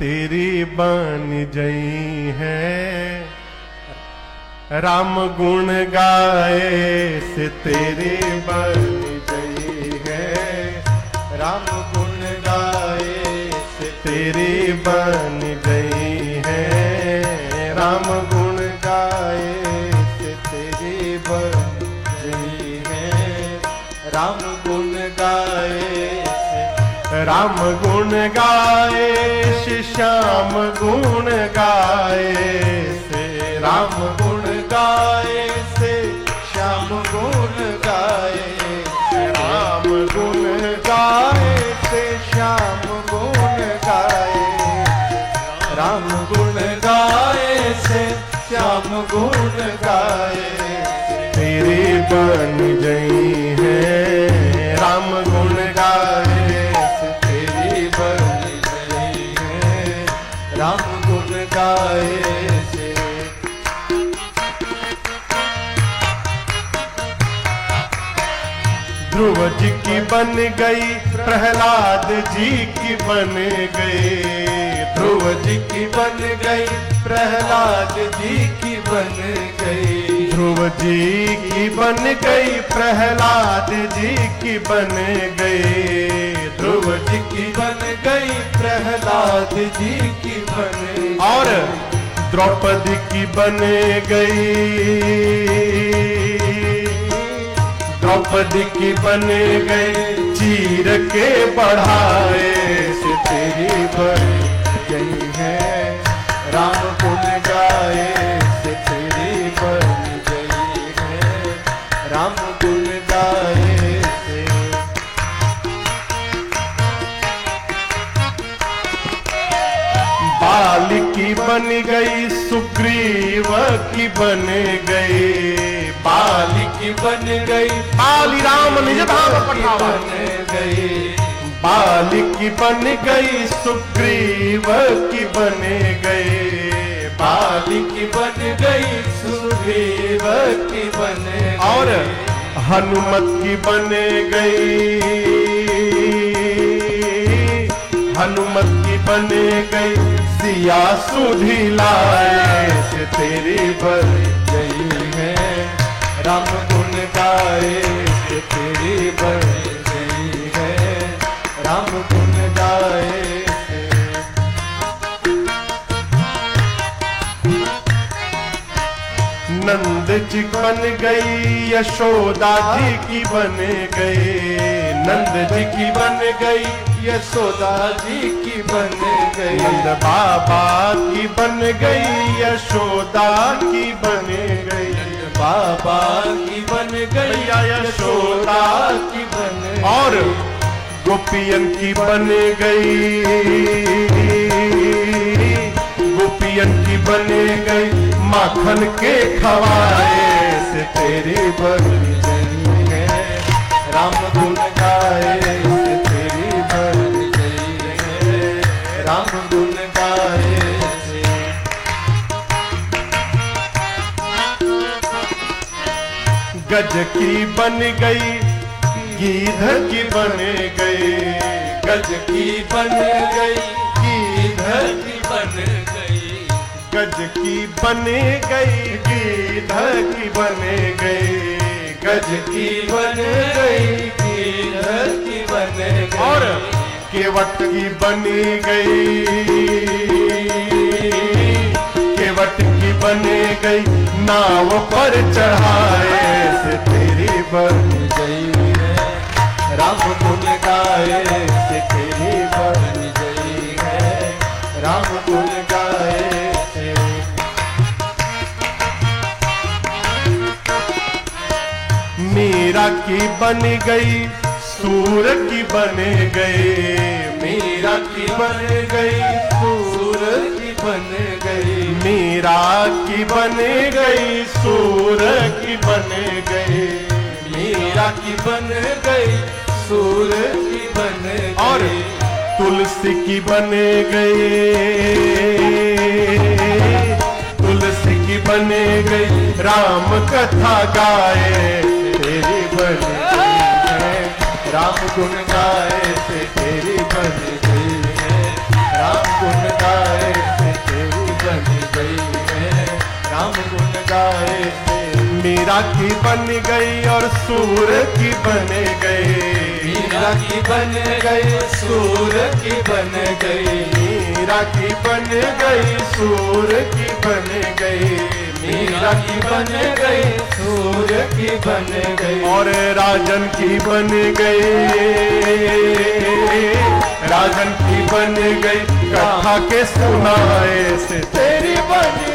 तेरी बन जई है। राम गुण गाए से तेरी बन जई है। राम गुण गाए से तेरी बन गई है। राम गुण गाए से तेरी बन गई है। राम गुण गाए से राम गुण गाए से श्याम गुण गाए से राम गुण गाए से श्याम गुण गाए से राम गुण गाए से श्याम गुण गाए। राम गुण गाए से श्याम गुण गाए तेरी बन गई है। राम गुण गाए से तेरी बन गई है। राम गुण गाए से ध्रुव जी की बन गई, प्रहलाद जी की बन गई। ध्रुव जी की बन गई, प्रहलाद जी की बन गई। ध्रुव जी की बन गई, प्रहलाद जी की बन गई। ध्रुव जी की बन गई, प्रहलाद जी की बन गई। और द्रौपदी की बन गई, द्रौपदी की बन गई। चीर के बढ़ाए से तेरी बन गई है। राम गुण गाए से तेरी बन गई है। राम गुण गाए से बाल की बन गई, सुग्रीव की बन गई। बाल की बन गई, बाली राम निज धाम बन गई। बाल की बन गई, सुग्रीव की बन गई। बाल की बन गई, सुग्रीव की बन गई। और हनुमत की बन गई, हनुमत की बन गई। सिया सुधी लाए से तेरी बन गई है। राम गुण गाए से तेरी बन गई है। राम गुण गाए से नंद जी बन गई, यशोदा जी की बन गई। नंद जी की बन गई, यशोदा जी की बन गई। नंद बाबा की बन गई, यशोदा की बन गई। बाबा की बन गई, यशोदा की बन गई। और गोपियन की बन गई, गोपियन की बन गई। माखन के खवाए से तेरी बन गई है। राम गुण गाए से तेरी बन गई है। राम गुण गाए से गज की बन गई, गीध की बन गई। गज की बन गई, गीध की बन गई। गज की बन गई, गीध की बन गई। गज की बन गई, गीध की बन गई। और केवट की बन गई, केवट की बन गई। नाव पर चढ़ाए से तेरी बन गई है। राम गुण गाए से तेरी बन गई है। राम गुण गाए से मीरा की बन गई, सूर की बन गई। मीरा की बन गई, सूर की बन गई। मीरा की बन गई, सूर की बन गई। मीरा की बन गई, सूर की बन गई। और तुलसी की बन गई, तुलसी की बन गई। राम कथा गाए तेरी बन गई है। राम गुण गाए से तेरी बन गई है। राम गुण गाए से तेरी बन गई मैं, राम गुण गाए से। मीरा की बन गई और सूर की बन गई, मीरा की बन गई सूर की बन गई, मीरा की बन गई सूर की बन गई, मीरा की बन गई सूर की बन गई। और राजन की बन गई, राजन की बन गई, कथा के सुनाए से तेरी बन